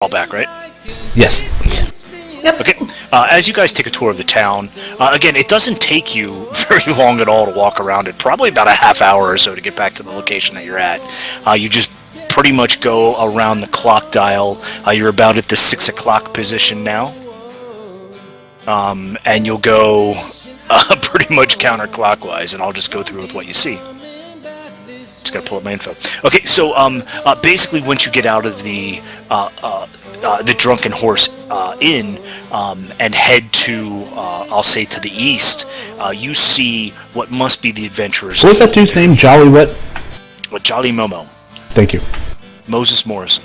All back, right? Yes. Yep. Okay. As you guys take a tour of the town, again, it doesn't take you very long at all to walk around it. Probably about a half hour or so to get back to the location that you're at. You just pretty much go around the clock dial. You're about at the 6 o'clock position now. And you'll go pretty much counterclockwise, and I'll just go through with what you see. Just gotta pull up my info. Okay, so basically, once you get out of the Drunken Horse Inn and head to, I'll say, to the east, you see what must be the Adventurers. What was that dude's name? Jolly what? Jolly Momo. Thank you. Moses Morrison.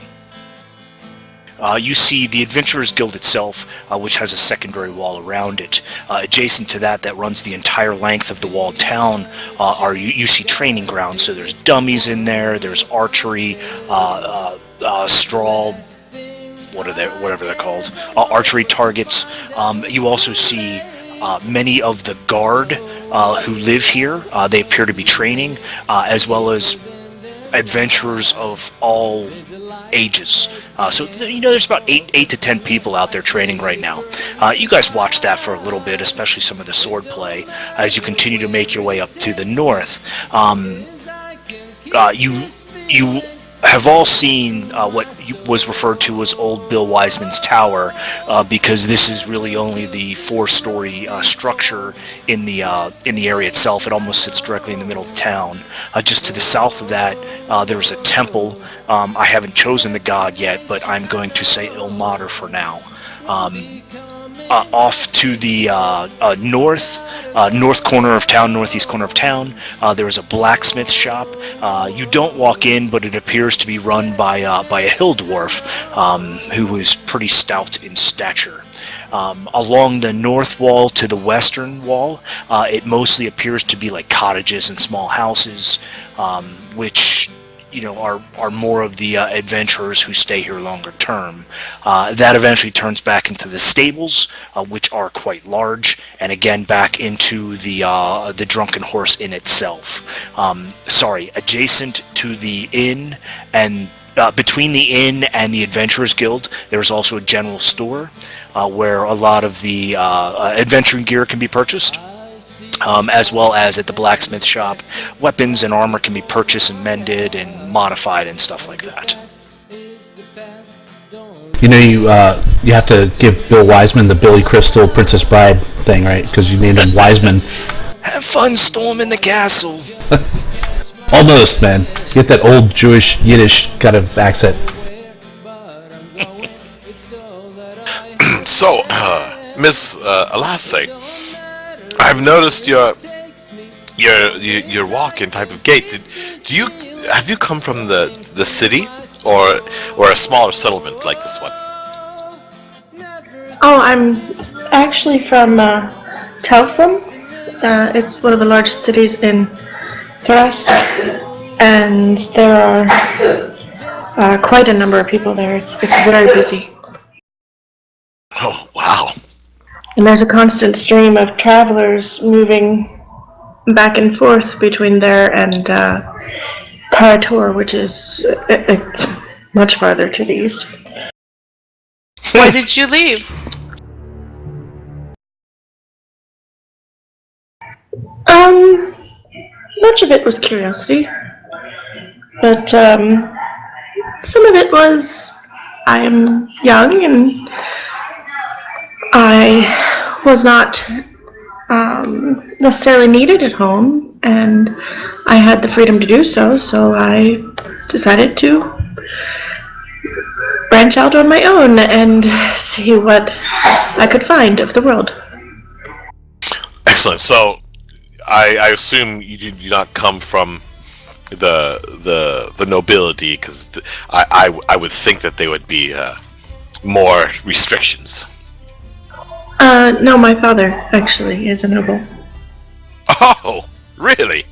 You see the Adventurers Guild itself, which has a secondary wall around it. Adjacent to that runs the entire length of the walled town, you see training grounds. So there's dummies in there, there's archery, straw, whatever they're called, archery targets. You also see many of the guard who live here. They appear to be training, as well as adventurers of all ages. So there's about 8 to 10 people out there training right now. You guys watch that for a little bit, especially some of the sword play, as you continue to make your way up to the north. You have all seen what was referred to as Old Bill Wiseman's Tower, because this is really only the 4-story structure in the area itself. It almost sits directly in the middle of town. Just to the south of that, there's a temple. I haven't chosen the god yet, but I'm going to say Ilmater for now. Off to the north corner of town, northeast corner of town, there is a blacksmith shop. You don't walk in, but it appears to be run by a hill dwarf who is pretty stout in stature. Along the north wall to the western wall, it mostly appears to be like cottages and small houses, which are more of the adventurers who stay here longer term. That eventually turns back into the stables, which are quite large, and again back into the Drunken Horse Inn itself. Adjacent to the inn and between the inn and the Adventurers Guild, there's also a general store where a lot of the adventuring gear can be purchased. As well as at the blacksmith shop, weapons and armor can be purchased and mended and modified and stuff like that. You have to give Bill Wiseman the Billy Crystal Princess Bride thing, right? Because you named him Wiseman. Have fun storming the castle. Almost, man. You get that old Jewish Yiddish kind of accent. So, Miss Alasse, I've noticed your walk and type of gait. Have you come from the city or a smaller settlement like this one? Oh, I'm actually from Telfram. It's one of the largest cities in Thrask, and there are quite a number of people there. It's very busy. Oh, wow. And there's a constant stream of travelers moving back and forth between there and Karator, which is much farther to the east. Why did you leave? Much of it was curiosity, but some of it was I'm young and I was not necessarily needed at home, and I had the freedom to do so, so I decided to branch out on my own and see what I could find of the world. Excellent. So, I assume you do not come from the nobility, because I would think that there would be more restrictions. No, my father actually is a noble. Oh, really?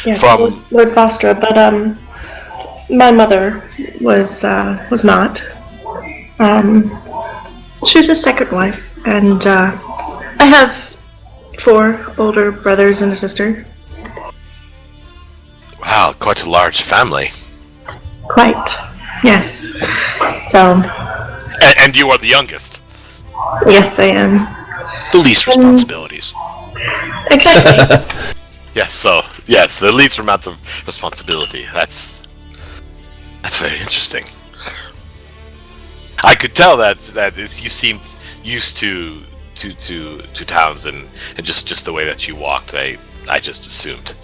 Yeah, From Lord Vostra, but my mother was not. She was a second wife, and I have 4 older brothers and a sister. Wow, quite a large family. Quite. Yes. So, And you are the youngest. yes, I am. The least responsibilities. Exactly. Yes, the least amount of responsibility. That's very interesting. I could tell that you seemed used to towns and just the way that you walked. I just assumed.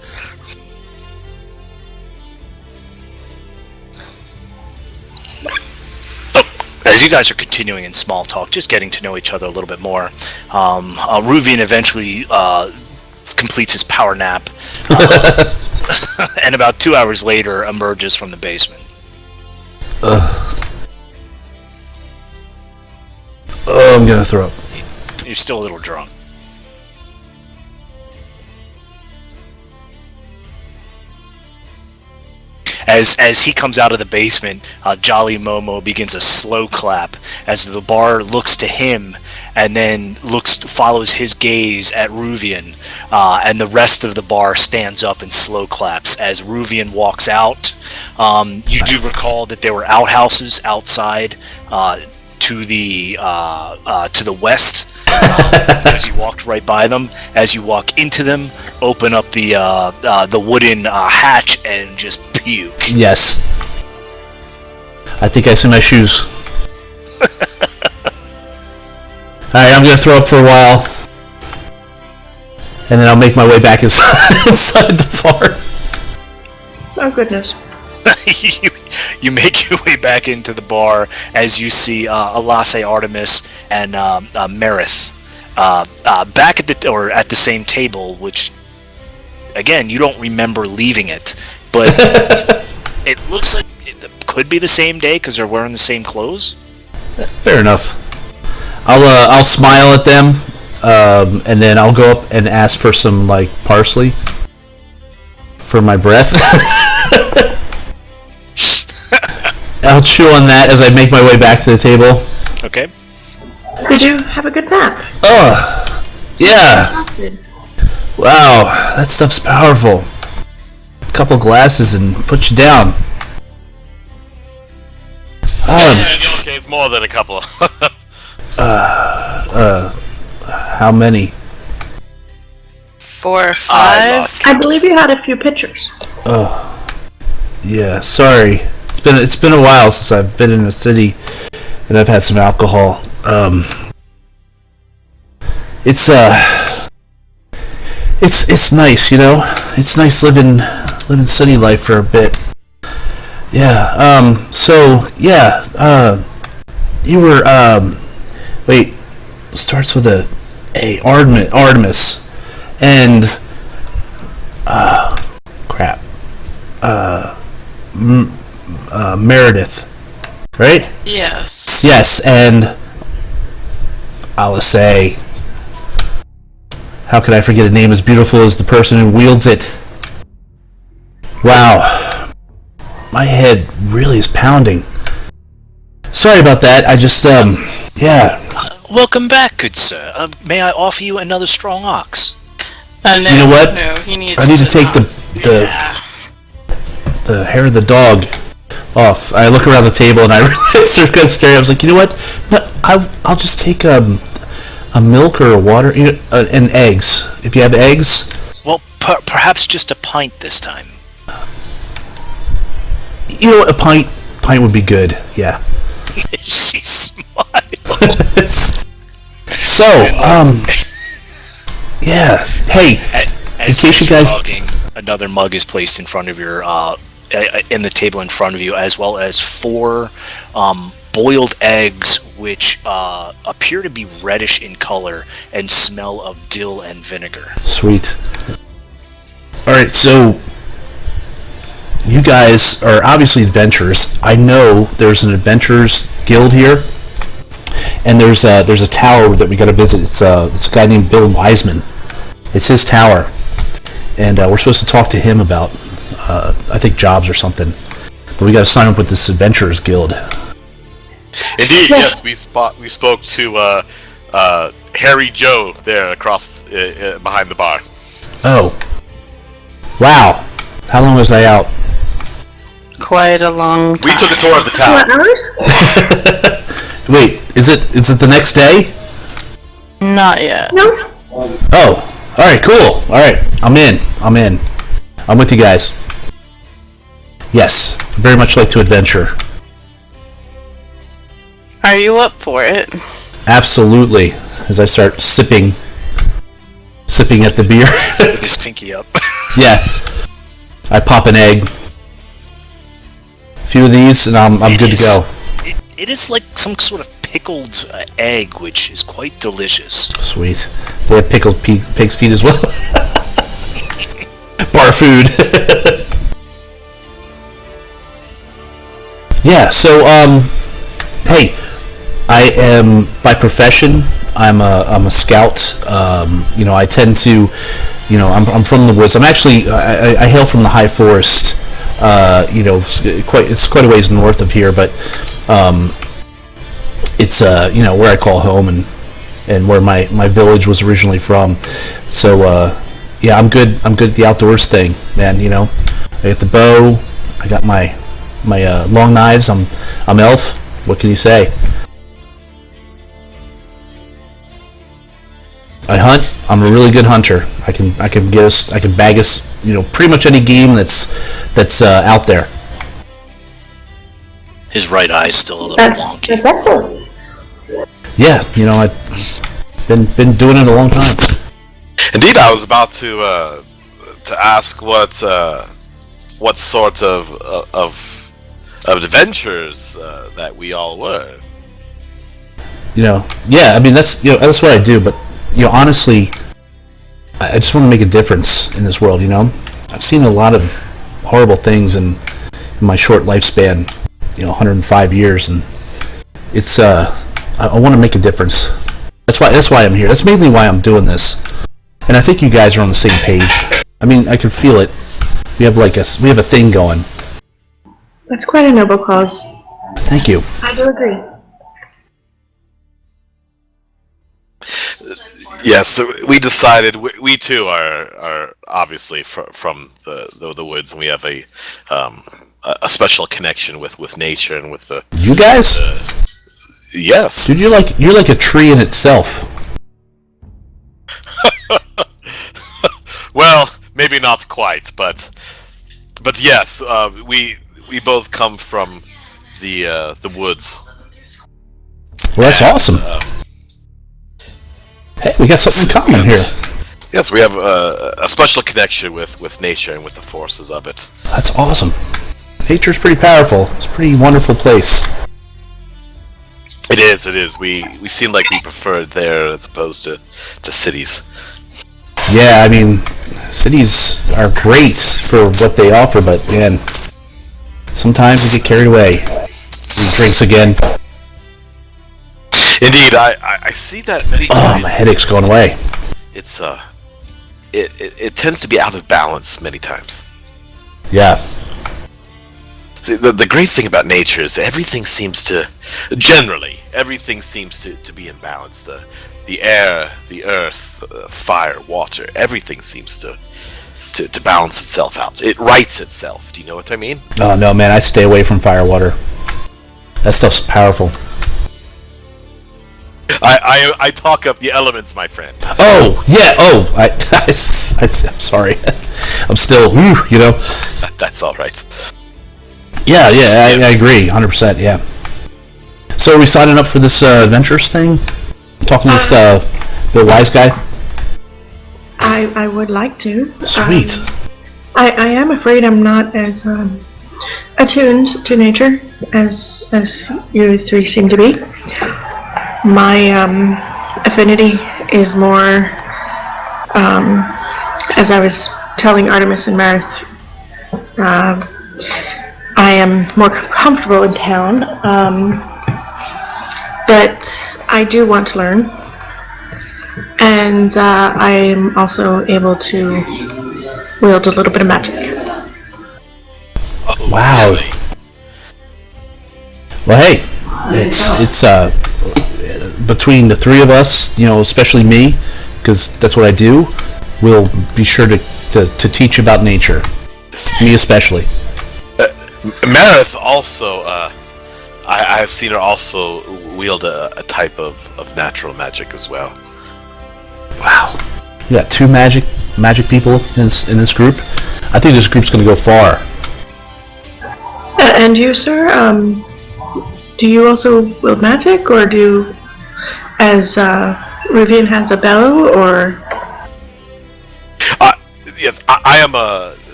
As you guys are continuing in small talk, just getting to know each other a little bit more, Ruvian eventually completes his power nap, and about 2 hours later emerges from the basement. Oh, I'm gonna throw up. You're still a little drunk. As he comes out of the basement, Jolly Momo begins a slow clap as the bar looks to him and then follows his gaze at Ruvian, and the rest of the bar stands up and slow claps as Ruvian walks out. You do recall that there were outhouses outside to the west. As you walked right by them, as you walk into them, open up the wooden hatch and just puke. Yes. I think I see my shoes. Alright, I'm gonna throw up for a while. And then I'll make my way back inside the bar. Oh, goodness. you make your way back into the bar as you see Alase Artemis and Merith back at the same table, which again you don't remember leaving it, but it looks like it could be the same day because they're wearing the same clothes. Fair enough. I'll smile at them, and then I'll go up and ask for some parsley for my breath. I'll chew on that as I make my way back to the table. Okay. Did you have a good nap? Oh, yeah. Wow, that stuff's powerful. A couple glasses and put you down. Okay, it's more than a couple. How many? 4 or 5. I believe you had a few pictures. Oh, yeah. Sorry. It's been a while since I've been in a city, and I've had some alcohol. It's nice, you know. It's nice living city life for a bit. Yeah. So yeah. You were wait. Starts with a Artemis, and crap. Meredith, right? Yes. Yes, and I'll say, how could I forget a name as beautiful as the person who wields it? Wow, my head really is pounding. Sorry about that. I just yeah. Welcome back, good sir. May I offer you another strong ox? No, You know what? No, he needs I need to take Yeah. the hair of the dog off. I look around the table and I realize they're kind of staring. I was like, you know what? No, I'll just take a milk or a water, and eggs. If you have eggs. Well, perhaps just a pint this time. You know what? A pint would be good. Yeah. She smiled. So, yeah. Hey, As in case you guys. talking, another mug is placed in front of your in the table in front of you, as well as 4 boiled eggs, which appear to be reddish in color and smell of dill and vinegar. Sweet. All right, so you guys are obviously adventurers. I know there's an adventurers guild here, and there's a tower that we got to visit. It's a guy named Bill Wiseman. It's his tower, and we're supposed to talk to him about I think jobs or something. But we got to sign up with this adventurers guild. Indeed, yes. We spoke to Harry Joe there across behind the bar. Oh, wow. How long was I out? Quite a long We time. took a tour of the 4 town. hours? Wait, is it the next day? Not yet. No. Oh, all right, cool. All right, I'm in. I'm with you guys. Yes, very much like to adventure. Are you up for it? Absolutely. As I start sipping at the beer. With his pinky up. Yeah. I pop an egg. A few of these, and I'm good to go. It is like some sort of pickled egg, which is quite delicious. Sweet. They have pickled pig's feet as well. Bar food. Yeah. So, hey, I am by profession. I'm a scout. I tend to, I'm from the woods. I'm actually I hail from the high forest. It's quite a ways north of here, but it's where I call home and where my village was originally from. So yeah, I'm good at the outdoors thing, man. I got the bow. I got my long knives. I'm elf. What can you say? I hunt. I'm a really good hunter. I can bag us, pretty much any game that's out there. His right eye's still a little That's wonky. excellent. Yeah, I've been doing it a long time. Indeed, I was about to ask what sort of adventures that we all were. Yeah. I mean that's what I do. But honestly, I just want to make a difference in this world. I've seen a lot of horrible things in my short lifespan. 105 years, and it's I want to make a difference. That's why I'm here. That's mainly why I'm doing this. And I think you guys are on the same page. I mean, I can feel it. We have a thing going. That's quite a noble cause. Thank you. I do agree. Yes, so we decided we too are obviously from the woods, and we have a special connection with nature and with the. You guys? Yes. Dude, you're like a tree in itself. Well, maybe not quite, but yes, we both come from the woods. Well, that's awesome. Hey, we got something in common here. Yes, we have a special connection with nature and with the forces of it. That's awesome. Nature's pretty powerful. It's a pretty wonderful place. It is. We seem like we prefer it there as opposed to cities. Yeah, I mean, cities are great for what they offer, but man, sometimes you get carried away. Drinks again. Indeed, I see that many Oh, times. my headache's going away. It's it tends to be out of balance many times. Yeah. See, the great thing about nature is everything seems to be in balance. The air, the earth, fire, water, everything seems to balance itself out. It rights itself. Do you know what I mean? Oh, no, man, I stay away from fire water. That stuff's powerful. I talk up the elements, my friend. Oh, yeah, I'm sorry. I'm still, That's all right. Yeah, I agree, 100%, yeah. So are we signing up for this adventures thing? Talking to this the wise guy? I would like to. Sweet. I am afraid I'm not as attuned to nature as you three seem to be. My affinity is more, as I was telling Artemis and Marith, I am more comfortable in town, but I do want to learn, and I am also able to wield a little bit of magic. Wow. Well, hey, it's between the three of us, especially me, because that's what I do. We'll be sure to teach about nature. Me especially. Marith also, I have seen her also wield a type of natural magic as well. Wow. You got two magic people in this group. I think this group's going to go far. And you, sir, do you also wield magic, or do, as Rivian has a bow, or? Yes, I am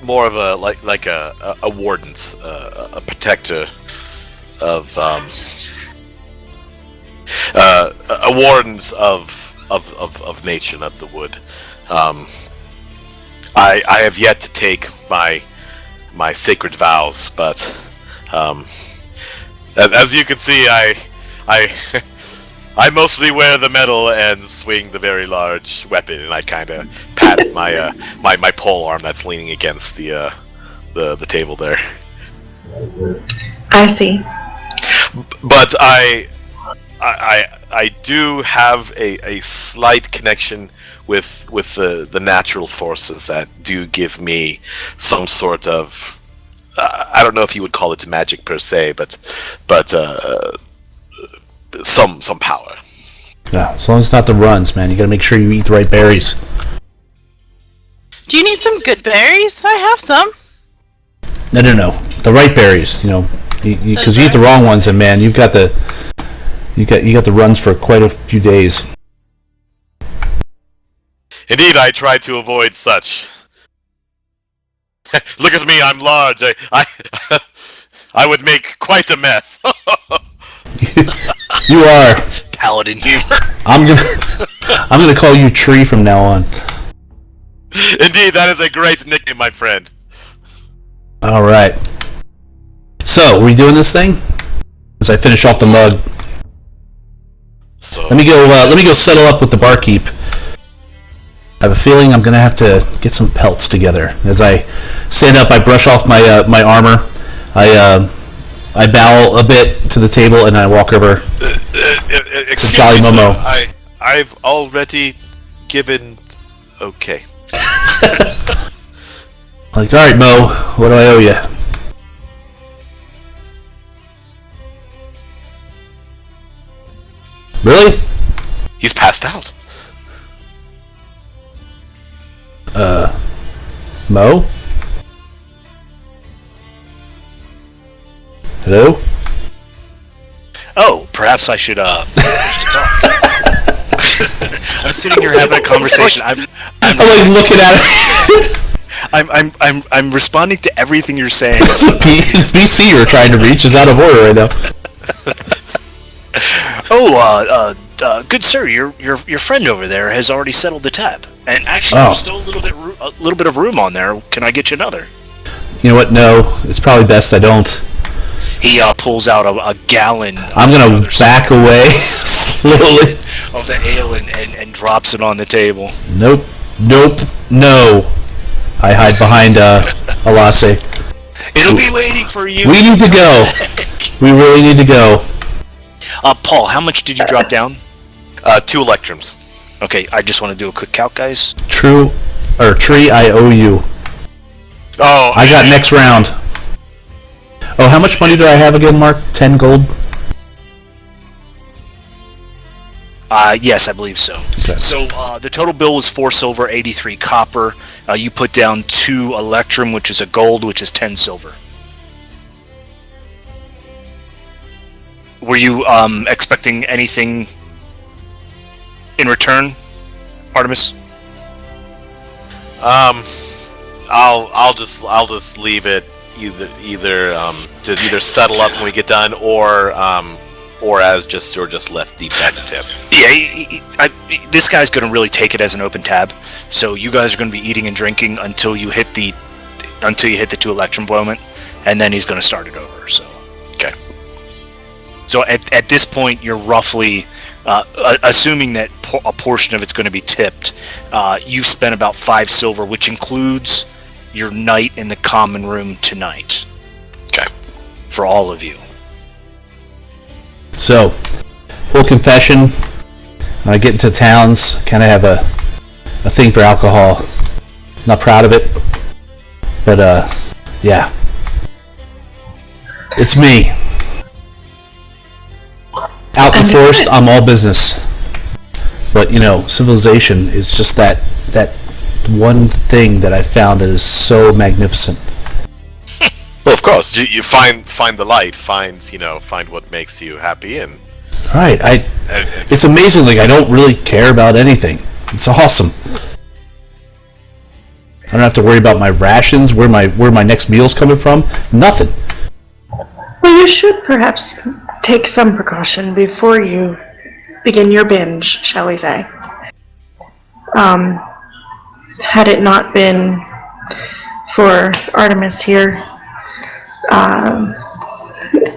more of a like a warden, a protector of a wardens of nature and of the wood. I have yet to take my sacred vows, but as you can see, I mostly wear the medal and swing the very large weapon, and I kind of pat my pole arm that's leaning against the table there. I see. But I do have a slight connection with the natural forces that do give me some sort of I don't know if you would call it magic per se, but some power. Yeah, as long as it's not the runs, man. You got to make sure you eat the right berries. Do you need some good berries? I have some. No. The right berries, because you eat the wrong ones, and man, you got the runs for quite a few days. Indeed, I try to avoid such. Look at me, I'm large. I would make quite a mess. You are. Paladin humor. I'm gonna call you Tree from now on. Indeed, that is a great nickname, my friend. All right. So, are we doing this thing? As I finish off the mug. So Let me go settle up with the barkeep. I have a feeling I'm gonna have to get some pelts together. As I stand up, I brush off my armor. I bow a bit to the table and I walk over. Excuse Jolly me, sir, Momo. I've already given. Okay. Like, all right, Mo, what do I owe you? Really? He's passed out. Mo? Hello? Oh, perhaps I should I'm sitting here having a conversation. I'm I'm like looking at it. I'm responding to everything you're saying. The BC you're trying to reach is out of order right now. Oh, good sir, your friend over there has already settled the tab, and actually there's still a little bit of room on there. Can I get you another? You know what? No, it's probably best I don't. He pulls out a gallon. I'm gonna back away slowly. Of the ale and drops it on the table. Nope, no. I hide behind Alase. It'll be waiting for you. We need to go. We really need to go. Paul, how much did you drop down? 2 electrums. Okay, I just want to do a quick count, guys. Tree, I owe you. Oh, I got next round. Oh, how much money do I have again, Mark? 10 gold? Yes, I believe so. Okay. So the total bill was 4 silver, 83 copper. You put down 2 electrum, which is a gold, which is 10 silver. Were you expecting anything in return, Artemis? I'll just leave it either to settle up when we get done, or as just left deep as a tip. Yeah, this guy's gonna really take it as an open tab. So you guys are gonna be eating and drinking until you hit the 2 electrum moment, and then he's gonna start it over. So Okay. So at this point, you're roughly assuming that a portion of it's going to be tipped. You've spent about 5 silver, which includes your night in the common room tonight. Okay. For all of you. So, full confession, when I get into towns, kind of have a thing for alcohol. Not proud of it, But yeah, it's me. Out in the forest, I'm all business. But civilization is just that one thing that I found that is so magnificent. Well, of course, you find the light, find what makes you happy, and Right, it's amazing. Like, I don't really care about anything. It's awesome. I don't have to worry about my rations, where my next meal's coming from. Nothing. Well, you should perhaps take some precaution before you begin your binge, shall we say. Had it not been for Artemis here,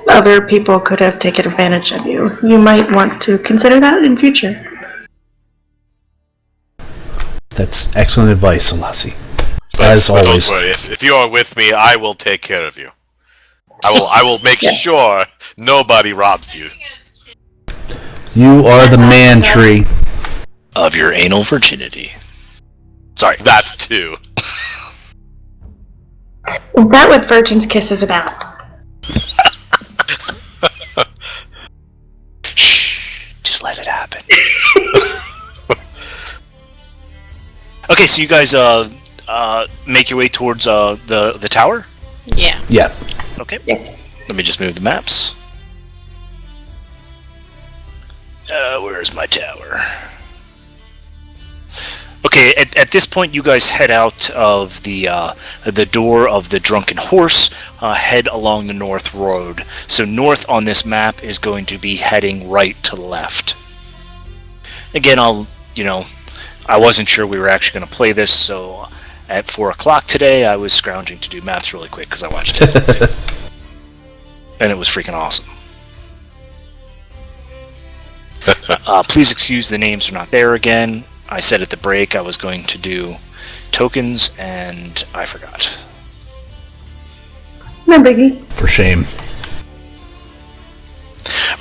other people could have taken advantage of you. You might want to consider that in future. That's excellent advice, Alasi. but As always. don't worry. If you are with me, I will take care of you. I will make sure nobody robs you. You are the man tree. Of your anal virginity. Sorry. That too. Is that what Virgin's Kiss is about? Shh. Just let it happen. Okay, so you guys make your way towards the tower? Yeah. Yeah. Okay. Yes. Let me just move the maps. Where's my tower? Okay, at this point, you guys head out of the door of the Drunken Horse, head along the North Road. So north on this map is going to be heading right to left. Again, I wasn't sure we were actually going to play this, so at 4 o'clock today, I was scrounging to do maps really quick because I watched it. And it was freaking awesome. Please excuse the names are not there again. I said at the break I was going to do tokens, and I forgot. No biggie. For shame.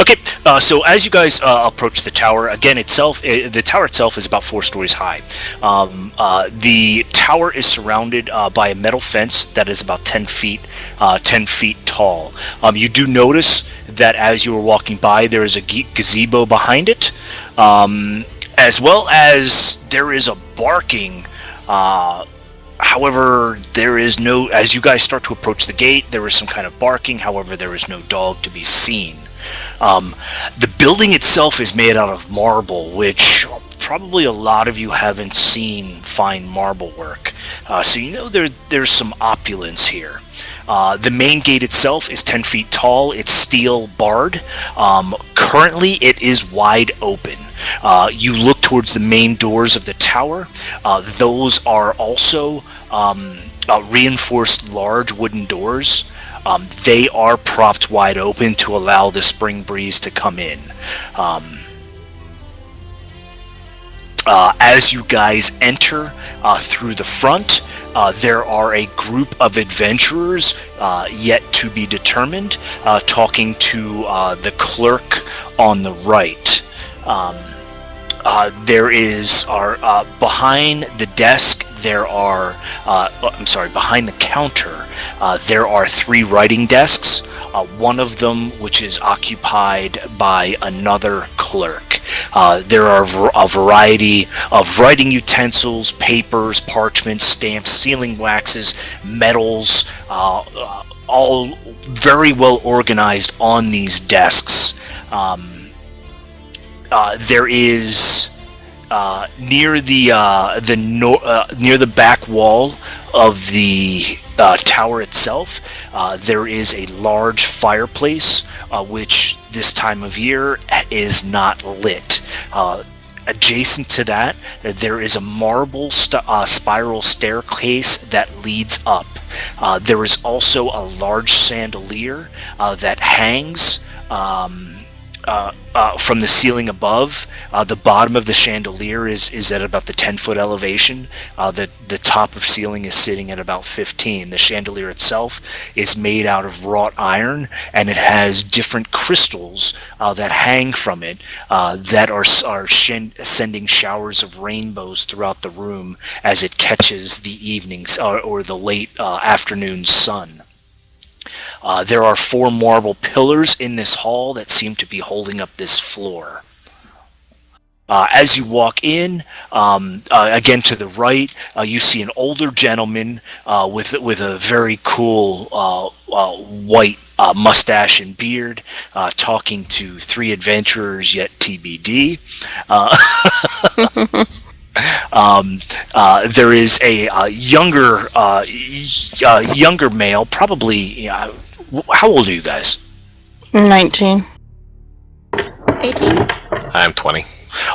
Okay, so as you guys approach the tower, again, the tower itself is about 4 stories high. The tower is surrounded by a metal fence that is about 10 feet tall. You do notice that as you are walking by, there is a gazebo behind it, as well as there is a barking. However, there is no. As you guys start to approach the gate, there is some kind of barking. However, there is no dog to be seen. The building itself is made out of marble, which probably a lot of you haven't seen fine marble work. So there's some opulence here. The main gate itself is 10 feet tall. It's steel barred. Currently, it is wide open. You look towards the main doors of the tower. Those are also reinforced large wooden doors. They are propped wide open to allow the spring breeze to come in. As you guys enter through the front, there are a group of adventurers yet to be determined, talking to the clerk on the right. There is behind the desk. Behind the counter, there are 3 writing desks. One of them, which is occupied by another clerk. There are a variety of writing utensils, papers, parchments, stamps, sealing waxes, metals, all very well organized on these desks. There is near the back wall of the tower itself, there is a large fireplace, which this time of year is not lit. Adjacent to that, there is a marble spiral staircase that leads up. There is also a large chandelier that hangs from the ceiling above. The bottom of the chandelier is at about the 10-foot elevation. The top of ceiling is sitting at about 15. The chandelier itself is made out of wrought iron, and it has different crystals that hang from it that are sending showers of rainbows throughout the room as it catches the evenings or the late afternoon sun. There are 4 marble pillars in this hall that seem to be holding up this floor. As you walk in, again to the right, you see an older gentleman with a very cool white mustache and beard, talking to 3 adventurers yet TBD. There is a younger male, probably. How old are you guys? 19. 18. I'm 20.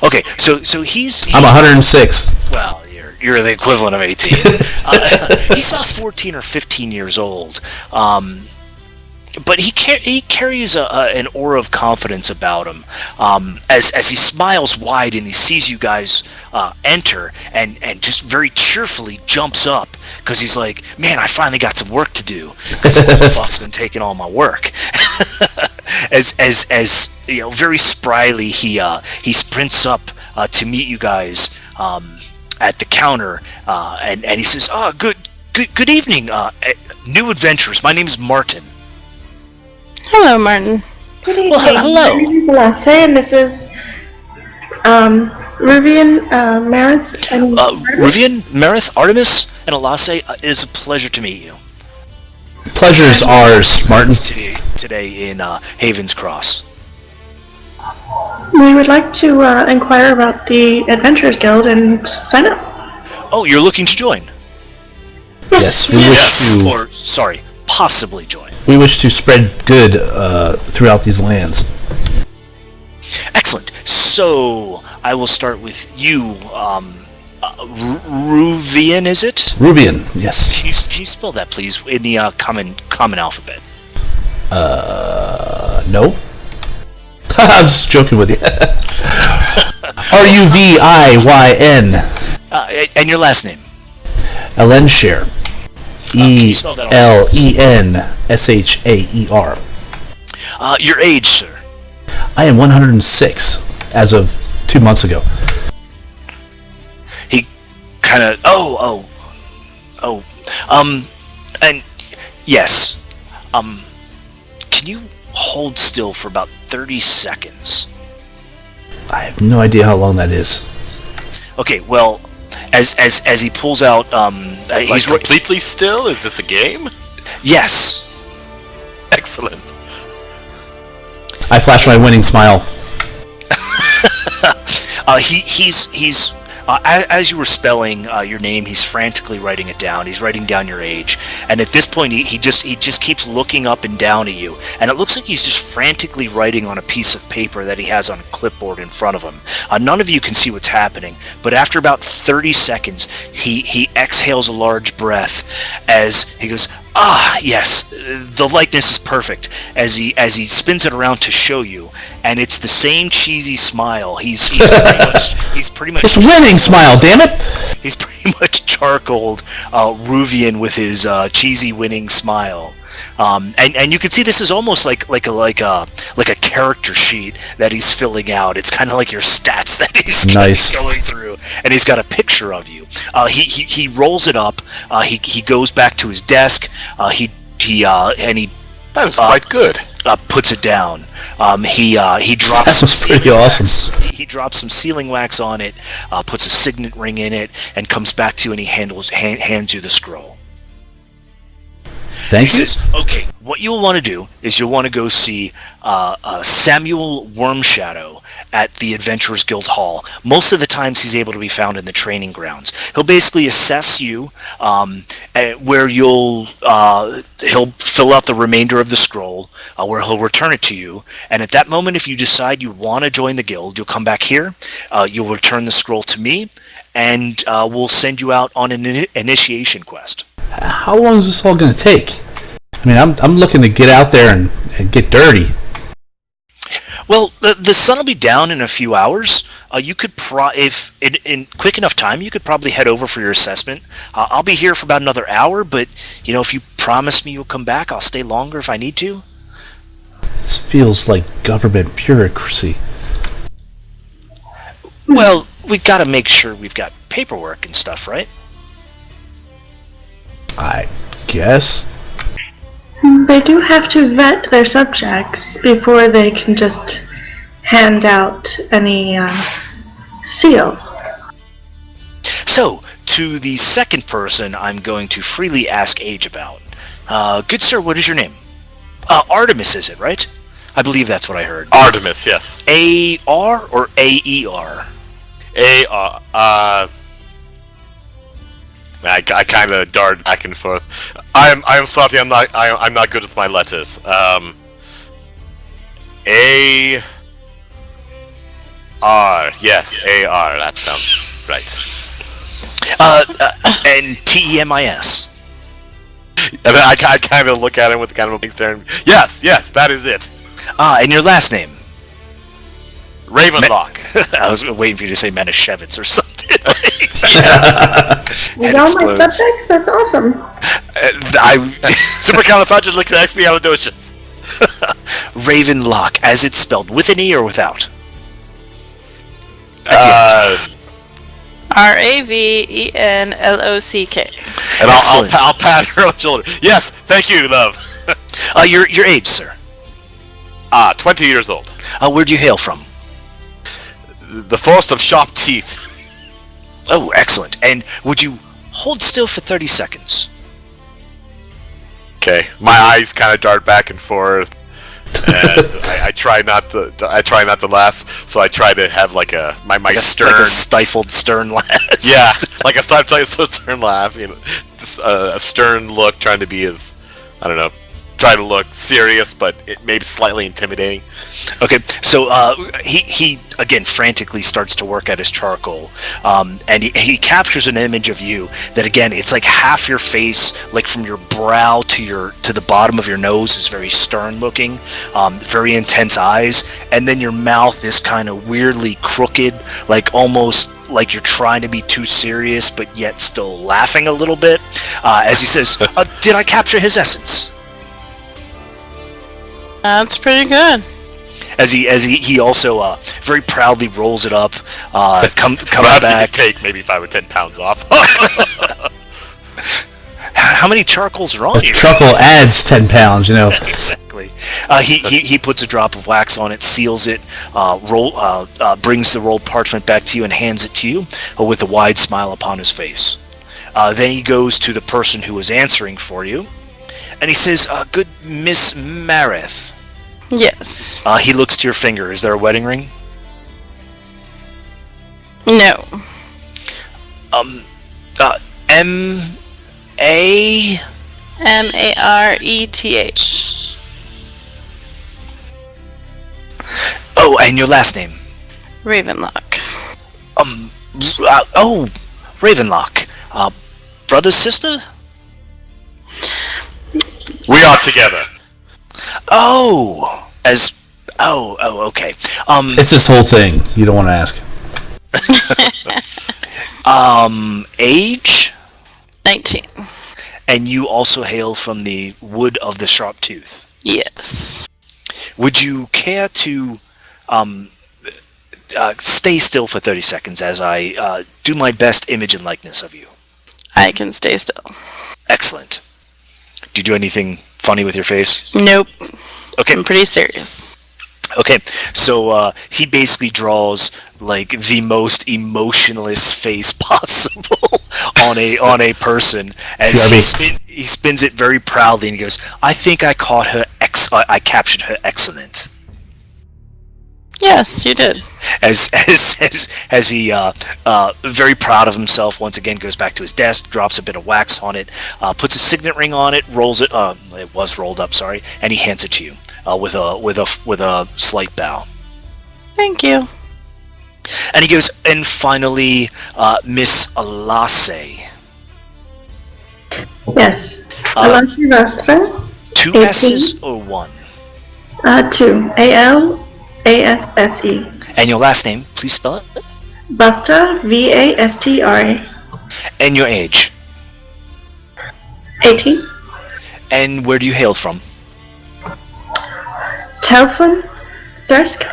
Okay, so he's I'm 106. well, you're the equivalent of 18. He's about 14 or 15 years old. But he carries an aura of confidence about him as he smiles wide and he sees you guys enter and just very cheerfully jumps up because he's like, man, I finally got some work to do because what the fuck's been taking all my work. as you know, very spryly he sprints up to meet you guys at the counter and he says, oh, good evening, new adventurers. My name is Martin. Hello, Martin. Good evening. Well, hello. My name is Lasse, and this is Ruvian, Marith, and Rivian, Marith, Artemis, and Alasse, it is a pleasure to meet you. Pleasure's ours, Martin. Today in Havens Cross. We would like to inquire about the Adventurers Guild and sign up. Oh, you're looking to join? Yes, we wish to. Or, sorry, possibly join. We wish to spread good throughout these lands. Excellent. So, I will start with you, Ruvian, is it? Ruvian, yes. Can you spell that, please, in the common alphabet? No? I'm just joking with you. Ruviyyn. And your last name? Elenshaer. spell that Elenshaer. Your age, sir? I am 106 as of 2 months ago. He kind of and yes, can you hold still for about 30 seconds? I have no idea how long that is. Okay, well, as he pulls out, He's completely still? Is this a game? Yes. Excellent. I flash my winning smile. He's as you were spelling your name, he's frantically writing it down. He's writing down your age, and at this point, he just keeps looking up and down at you, and it looks like he's just frantically writing on a piece of paper that he has on a clipboard in front of him. None of you can see what's happening, but after about 30 seconds, he exhales a large breath as he goes, "Ah, yes, the likeness is perfect." As he spins it around to show you, and it's the same cheesy smile. He's pretty much It's winning smile, damn it! He's pretty much charcoaled Ruvian with his cheesy winning smile. And you can see this is almost like a character sheet that he's filling out. It's kind of like your stats that he's going through, and he's got a picture of you. He rolls it up. He goes back to his desk. He That was quite good. puts it down. He drops That was pretty awesome. He drops some sealing wax on it, puts a signet ring in it, and comes back to you, and he hands you the scroll. Thank He you. says, okay, what you'll want to do is you'll want to go see Samuel Wormshadow at the Adventurers Guild Hall. Most of the times he's able to be found in the training grounds. He'll basically assess you, where he'll fill out the remainder of the scroll, where he'll return it to you. And at that moment, if you decide you want to join the guild, you'll come back here, you'll return the scroll to me, and we'll send you out on an initiation quest. How long is this all going to take? I mean, I'm looking to get out there and get dirty. Well, the sun will be down in a few hours. You could if in quick enough time, you could probably head over for your assessment. I'll be here for about another hour, but if you promise me you'll come back, I'll stay longer if I need to. This feels like government bureaucracy. Well, we've got to make sure we've got paperwork and stuff, right? I guess. They do have to vet their subjects before they can just hand out any seal. So, to the second person I'm going to freely ask age about. Good sir, what is your name? Artemis, is it, right? I believe that's what I heard. Artemis, yes. A-R or A-E-R? I kind of dart back and forth. I'm sorry. I'm not good with my letters. A R. Yes, A R. That sounds right. And T-E-M-I-S. And then I kind of look at him with kind of a big stare. Yes, that is it. And your last name? Ravenlock. I was waiting for you to say Manischewitz or something. With all my subjects? That's awesome. Supercalifragilisticexpialidocious. Ravenlock, as it's spelled, with an E or without? Ravenlock. And I'll pat her on the shoulder. Yes, thank you, love. Your age, sir? 20 years old. Where'd you hail from? The forest of sharp teeth. Oh, excellent. And would you hold still for 30 seconds? Okay, my eyes kind of dart back and forth, and I try not to laugh. So I try to have like my stern, like a stifled stern laugh. Yeah, like a stifled stern laugh. Just a stern look, trying to be as try to look serious, but it maybe slightly intimidating. Okay, so he again frantically starts to work at his charcoal, and he captures an image of you that again it's like half your face, like from your brow to the bottom of your nose is very stern looking, very intense eyes, and then your mouth is kind of weirdly crooked, like almost like you're trying to be too serious but yet still laughing a little bit, as he says, "Did I capture his essence?" That's pretty good. As he also very proudly rolls it up, comes back. Take maybe 5 or 10 pounds off. How many charcoals are on you? Charcoal adds 10 pounds, Exactly. He puts a drop of wax on it, seals it, brings the rolled parchment back to you and hands it to you with a wide smile upon his face. Then he goes to the person who was answering for you, and he says, "Good Miss Marith." Yes. He looks to your finger. Is there a wedding ring? No. M-A? Mareth. Oh, and your last name? Ravenlock. Ravenlock. Brother, sister? We are together. Okay. It's this whole thing. You don't want to ask. Age? 19. And you also hail from the wood of the sharp tooth. Yes. Would you care to stay still for 30 seconds as I do my best image and likeness of you? I can stay still. Excellent. Do you do anything funny with your face? Nope. Okay. I'm pretty serious. Okay, so he basically draws like the most emotionless face possible on a person, and he spins it very proudly, and he goes, "I think I caught her. I captured her excellent." Yes, you did. As he very proud of himself once again goes back to his desk, drops a bit of wax on it, puts a signet ring on it, rolls it. It was rolled up, sorry, and he hands it to you with a slight bow. Thank you. And he goes, and finally, Miss Alase. Yes. Alase Rastra. 2 S's or 1? 2. A-L A-S-S-E. And your last name, please spell it. Vastra, V-A-S-T-R-A. And your age. 18. And where do you hail from? Telfon, Thresk.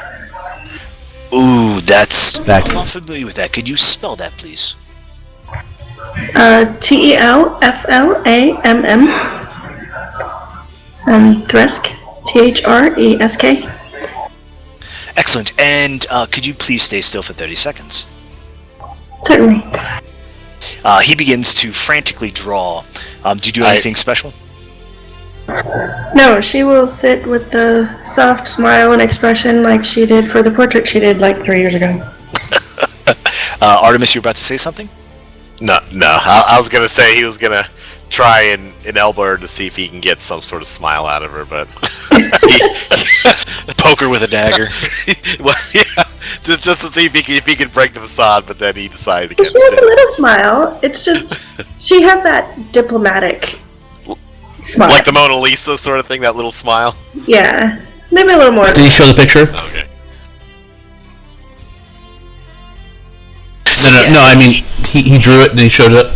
Ooh, that's... Back. I'm not familiar with that. Could you spell that, please? T-E-L-F-L-A-M-M. And Thresk, T-H-R-E-S-K. Excellent. And could you please stay still for 30 seconds? Certainly. He begins to frantically draw. Do you do anything special? No, she will sit with the soft smile and expression like she did for the portrait she did like 3 years ago. Artemis, you were about to say something? No. I was gonna say he was gonna try and elbow her to see if he can get some sort of smile out of her, but Poker with a dagger. well, yeah, just to see if he could break the facade. But then he decided She against has a it. little smile. It's just she has that diplomatic smile. Like the Mona Lisa sort of thing, that little smile. Yeah, maybe a little more. Did he show the picture? Okay. No, I mean, he drew it and he showed it.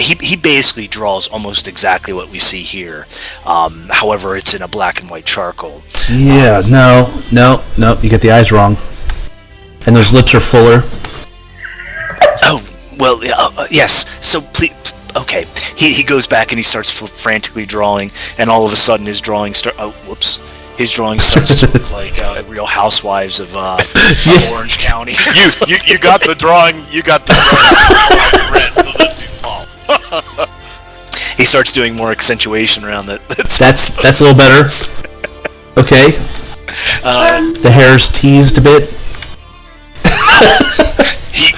He basically draws almost exactly what we see here. However, it's in a black and white charcoal. Yeah, no, you get the eyes wrong. And those lips are fuller. Oh, well, yes. So, please, okay. He goes back and he starts frantically drawing, and all of a sudden his drawing His drawing starts to look like Real Housewives of Orange County. You got the drawing. You got the rest a little too small. He starts doing more accentuation around that. That's a little better. Okay. The hair's teased a bit.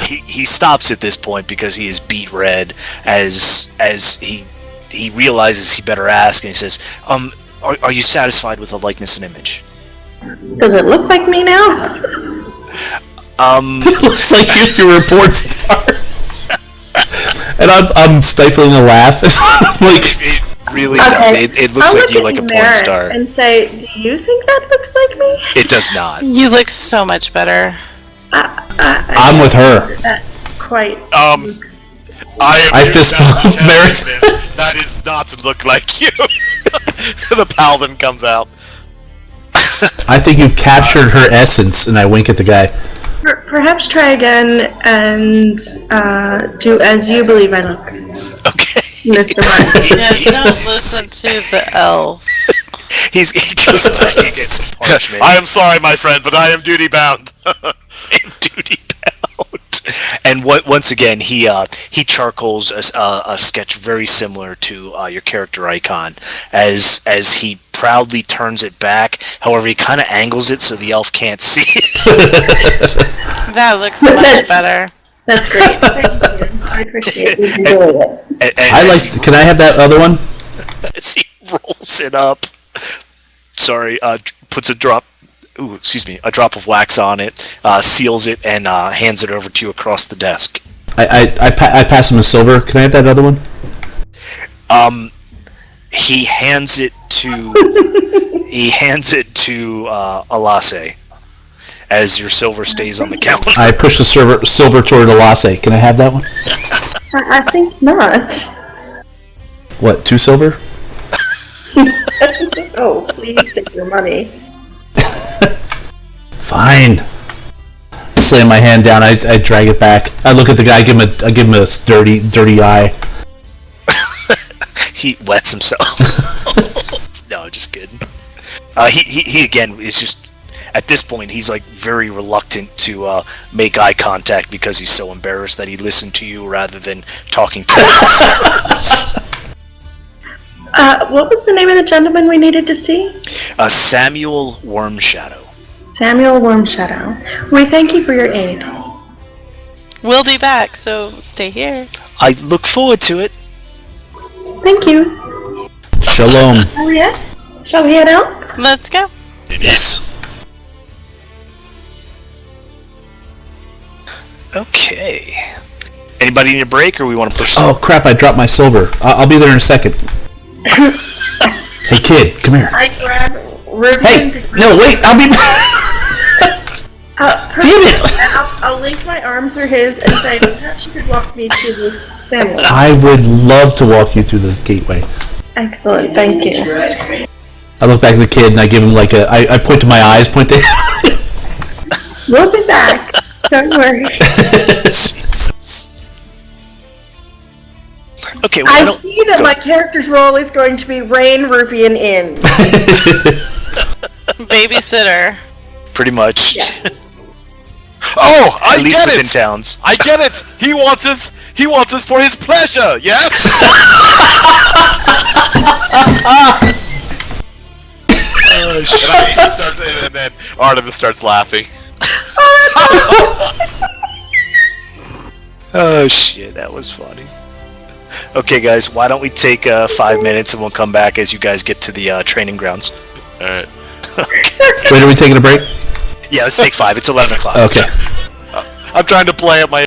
He stops at this point because he is beat red as he realizes he better ask, and he says, Are you satisfied with the likeness and image? Does it look like me now? It looks like if you were a porn star. And I'm stifling a laugh. Like, It really does. It looks I'll like look you at like a the porn mirror star. and say, do you think that looks like me? It does not. You look so much better. I'm with her. That quite looks... I fist bump Mary. That is not to look like you. The paladin comes out. I think you've captured her essence, and I wink at the guy. Perhaps try again and do as you believe I look, Okay. Mr. Martin. Yeah, don't listen to the elf. He goes back and gets some parchment. I am sorry, my friend, but I am duty bound. Duty bound. And once again, he charcoals a sketch very similar to your character icon, as he proudly turns it back. However, he kind of angles it so the elf can't see it. That looks much better. That's great. Thank you. I appreciate you doing it. And Can I have that other one? as he rolls it up. Sorry, puts a drop of wax on it, seals it, and hands it over to you across the desk. I pass him a silver. Can I have that other one? He hands it to Alase as your silver stays on the counter. I push the silver toward Alase. Can I have that one? I think not. What, 2 silver? Oh, please take your money. Fine. Slam my hand down. I drag it back. I look at the guy. I give him a dirty eye. He wets himself. No, just kidding. He again is just, at this point, he's like very reluctant to make eye contact because he's so embarrassed that he listened to you rather than talking to you. What was the name of the gentleman we needed to see? Samuel Wormshadow. Samuel Wormshadow. We thank you for your aid. We'll be back, so stay here. I look forward to it. Thank you. Shalom. Shall we head out? Let's go. Yes. Okay. Anybody need a break, or we want to push? Oh crap! I dropped my silver. I'll be there in a second. Hey kid, come here. I grab Ruben. Hey, no, wait. I'll be. Damn it! I'll link my arm through his and say, perhaps you could walk me to the family. I would love to walk you through the gateway. Excellent, thank you. I look back at the kid and I give him like I point to my eyes, point to. We'll be back. Don't worry. Jesus. Okay, well, I don't see that go. my character's role is going to be Rain, Ruby, and Inn. Babysitter. Pretty much. Oh, I At least get within it. towns. I get it. He wants it. He wants it for his pleasure. Yes. And then Artemis starts laughing. Oh shit, that was funny. Okay, guys, why don't we take 5 minutes and we'll come back as you guys get to the training grounds. All right. Wait, are we taking a break? Yeah, let's take 5. It's 11 o'clock. Okay. I'm trying to play at my